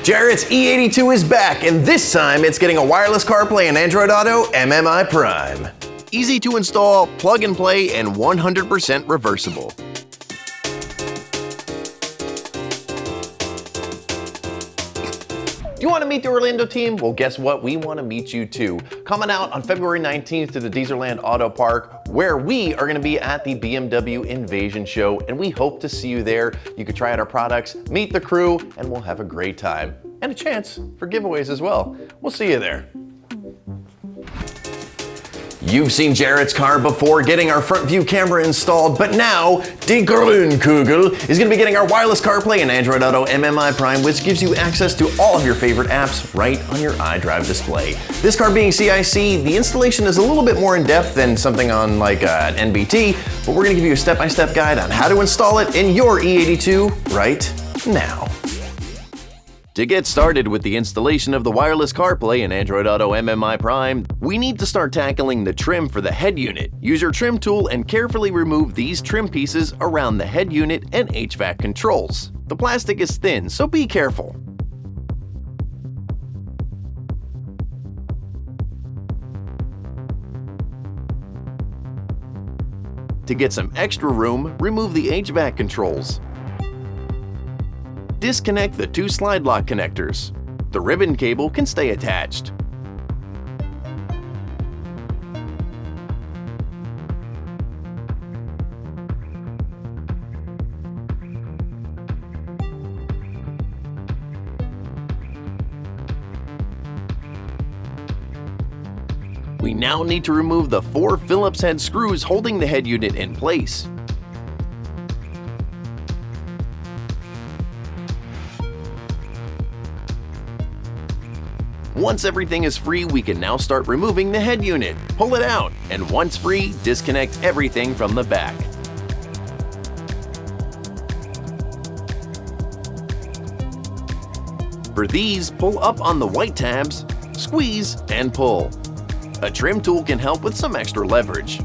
Jarrett's E82 is back, and this time it's getting a wireless CarPlay and Android Auto MMI Prime. Easy to install, plug and play, and 100% reversible. Do you want to meet the Orlando team? Well, guess what? We want to meet you too. Coming out on February 19th to the Deezerland Auto Park, where we are going to be at the BMW Invasion Show, and we hope to see you there. You can try out our products, meet the crew, and we'll have a great time. And a chance for giveaways as well. We'll see you there. You've seen Jarrett's car before getting our front view camera installed, but now Die Grünkugel is going to be getting our wireless CarPlay and Android Auto MMI Prime, which gives you access to all of your favorite apps right on your iDrive display. This car being CIC, the installation is a little bit more in depth than something on like an NBT, but we're going to give you a step-by-step guide on how to install it in your E82 right now. To get started with the installation of the wireless CarPlay and Android Auto MMI Prime, we need to start tackling the trim for the head unit. Use your trim tool and carefully remove these trim pieces around the head unit and HVAC controls. The plastic is thin, so be careful. To get some extra room, remove the HVAC controls. Disconnect the two slide lock connectors. The ribbon cable can stay attached. We now need to remove the 4 Phillips head screws holding the head unit in place. Once everything is free, we can now start removing the head unit. Pull it out, and once free, disconnect everything from the back. For these, pull up on the white tabs, squeeze, and pull. A trim tool can help with some extra leverage.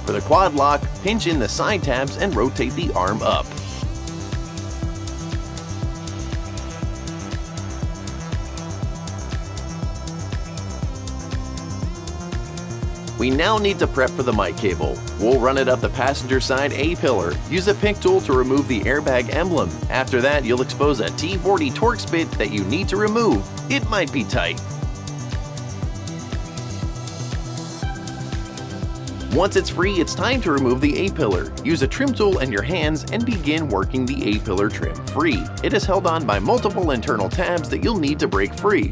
For the quad lock, pinch in the side tabs and rotate the arm up. We now need to prep for the mic cable. We'll run it up the passenger side A-pillar. Use a pick tool to remove the airbag emblem. After that, you'll expose a T40 Torx bit that you need to remove. It might be tight. Once it's free, it's time to remove the A-pillar. Use a trim tool in your hands and begin working the A-pillar trim free. It is held on by multiple internal tabs that you'll need to break free.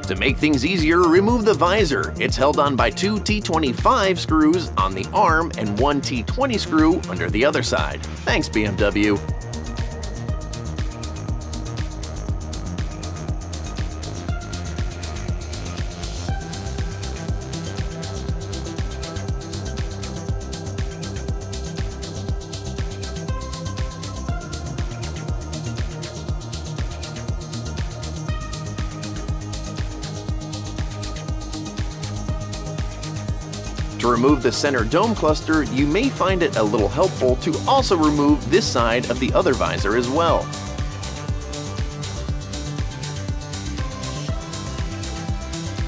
To make things easier, remove the visor. It's held on by 2 T25 screws on the arm and 1 T20 screw under the other side. Thanks, BMW. To remove the center dome cluster, you may find it a little helpful to also remove this side of the other visor as well.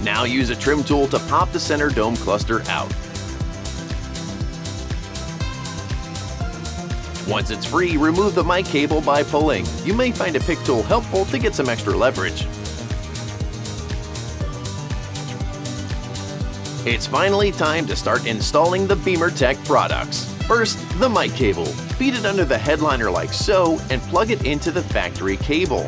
Now use a trim tool to pop the center dome cluster out. Once it's free, remove the mic cable by pulling. You may find a pick tool helpful to get some extra leverage. It's finally time to start installing the BimmerTech products. First, the mic cable. Feed it under the headliner like so and plug it into the factory cable.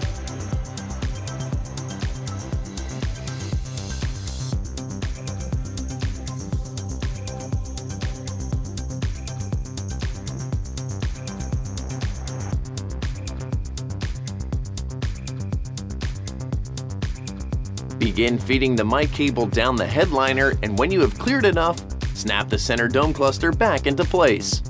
Begin feeding the mic cable down the headliner, and when you have cleared enough, snap the center dome cluster back into place.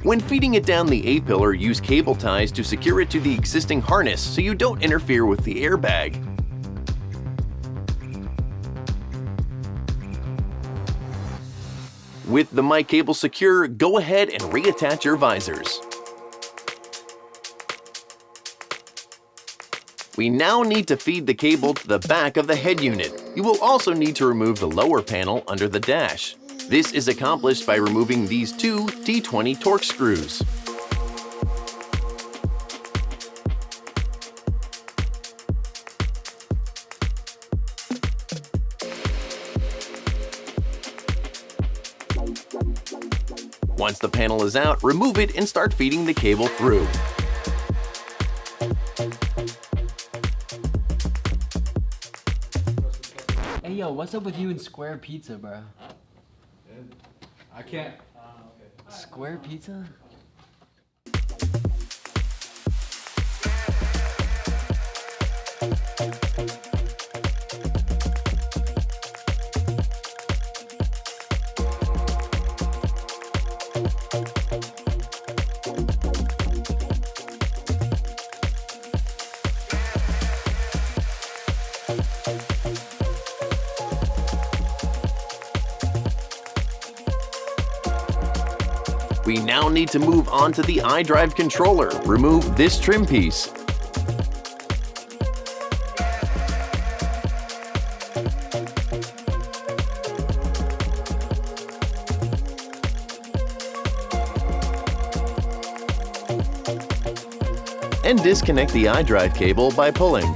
When feeding it down the A-pillar, use cable ties to secure it to the existing harness so you don't interfere with the airbag. With the mic cable secure, go ahead and reattach your visors. We now need to feed the cable to the back of the head unit. You will also need to remove the lower panel under the dash. This is accomplished by removing these two T20 Torx screws. Once the panel is out, remove it and start feeding the cable through. Hey yo, what's up with you and Square Pizza, bro? I can't. Square Pizza? We now need to move on to the iDrive controller. Remove this trim piece. And disconnect the iDrive cable by pulling.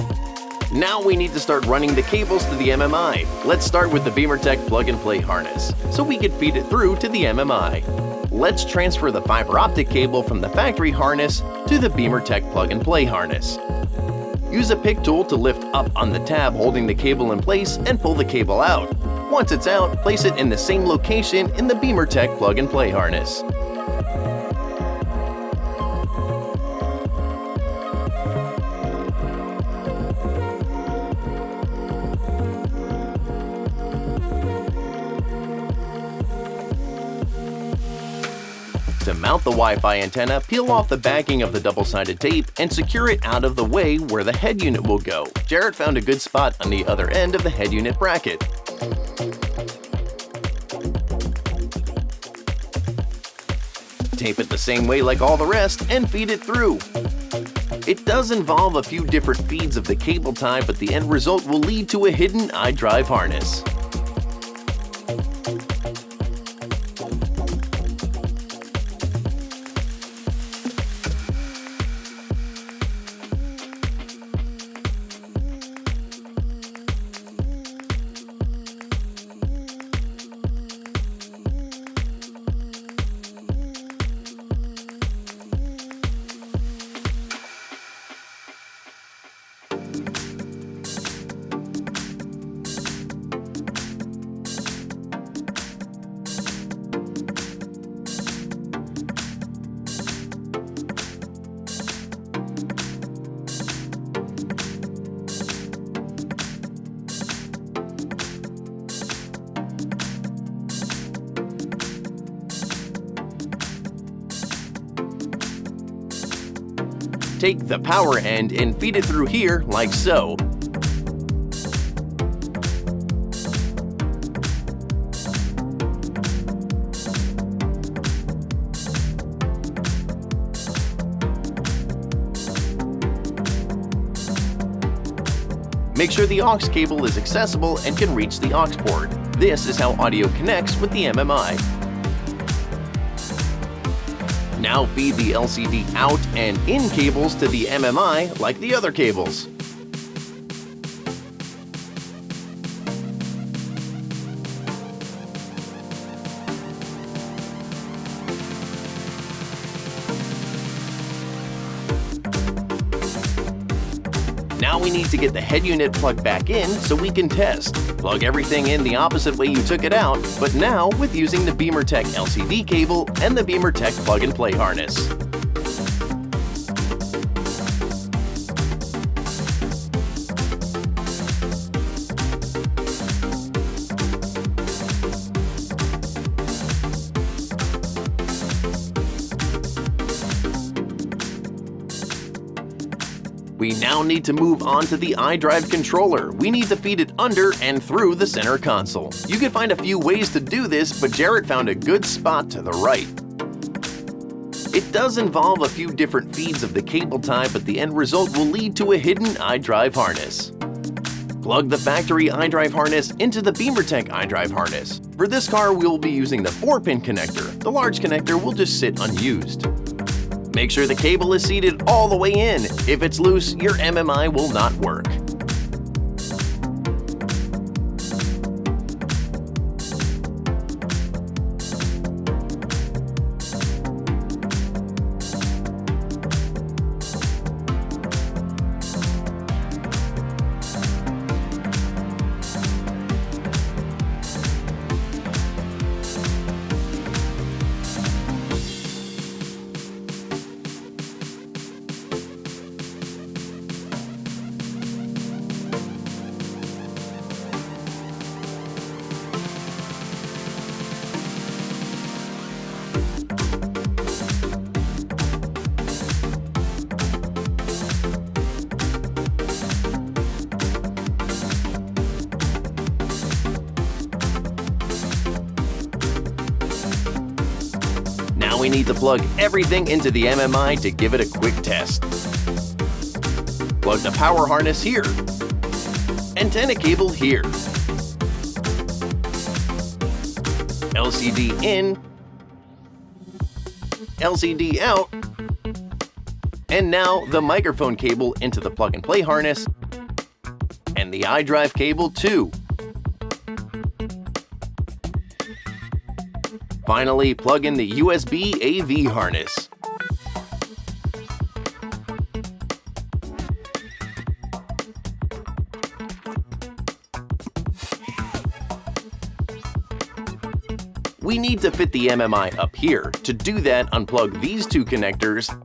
Now we need to start running the cables to the MMI. Let's start with the BimmerTech plug-and-play harness, so we can feed it through to the MMI. Let's transfer the fiber optic cable from the factory harness to the BimmerTech plug-and-play harness. Use a pick tool to lift up on the tab holding the cable in place and pull the cable out. Once it's out, place it in the same location in the BimmerTech plug-and-play harness. To mount the Wi-Fi antenna, peel off the backing of the double-sided tape and secure it out of the way where the head unit will go. Jarrett found a good spot on the other end of the head unit bracket. Tape it the same way like all the rest and feed it through. It does involve a few different feeds of the cable tie, but the end result will lead to a hidden iDrive harness. Take the power end and feed it through here like so. Make sure the aux cable is accessible and can reach the aux port. This is how audio connects with the MMI. Now feed the LCD out and in cables to the MMI like the other cables. Now we need to get the head unit plugged back in so we can test. Plug everything in the opposite way you took it out, but now with using the BimmerTech LCD cable and the BimmerTech plug-and-play harness. We now need to move on to the iDrive controller. We need to feed it under and through the center console. You can find a few ways to do this, but Jarrett found a good spot to the right. It does involve a few different feeds of the cable tie, but the end result will lead to a hidden iDrive harness. Plug the factory iDrive harness into the BimmerTech iDrive harness. For this car, we will be using the 4-pin connector. The large connector will just sit unused. Make sure the cable is seated all the way in. If it's loose, your MMI will not work. Now we need to plug everything into the MMI to give it a quick test. Plug the power harness here. Antenna cable here. LCD in. LCD out. And now the microphone cable into the plug-and-play harness. And the iDrive cable too. Finally, plug in the USB AV harness. We need to fit the MMI up here. To do that, unplug these two connectors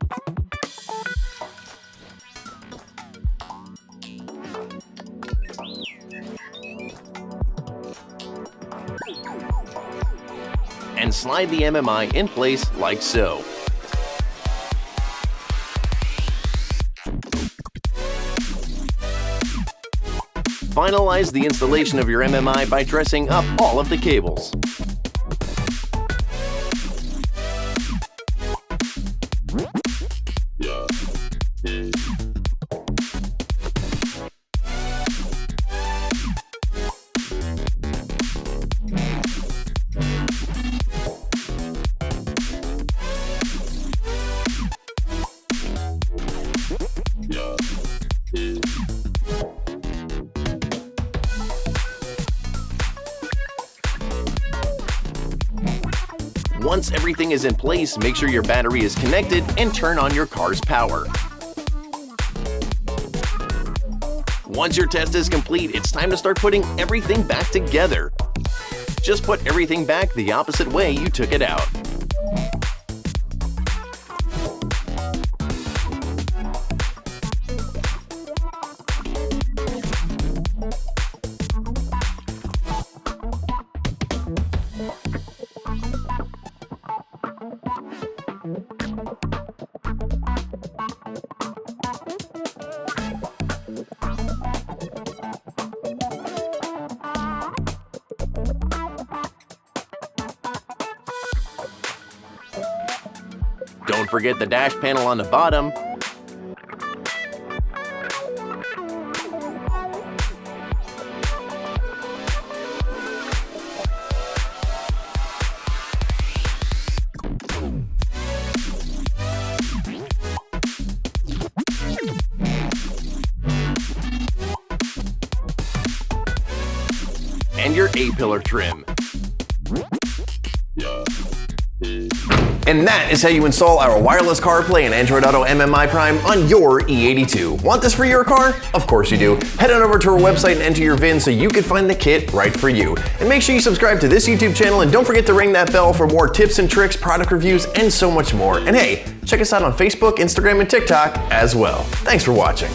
and slide the MMI in place like so. Finalize the installation of your MMI by dressing up all of the cables. Once everything is in place, make sure your battery is connected and turn on your car's power. Once your test is complete, it's time to start putting everything back together. Just put everything back the opposite way you took it out. Don't forget the dash panel on the bottom. And your A-pillar trim. And that is how you install our wireless CarPlay and Android Auto MMI Prime on your E82. Want this for your car? Of course you do. Head on over to our website and enter your VIN so you can find the kit right for you. And make sure you subscribe to this YouTube channel and don't forget to ring that bell for more tips and tricks, product reviews, and so much more. And hey, check us out on Facebook, Instagram, and TikTok as well. Thanks for watching.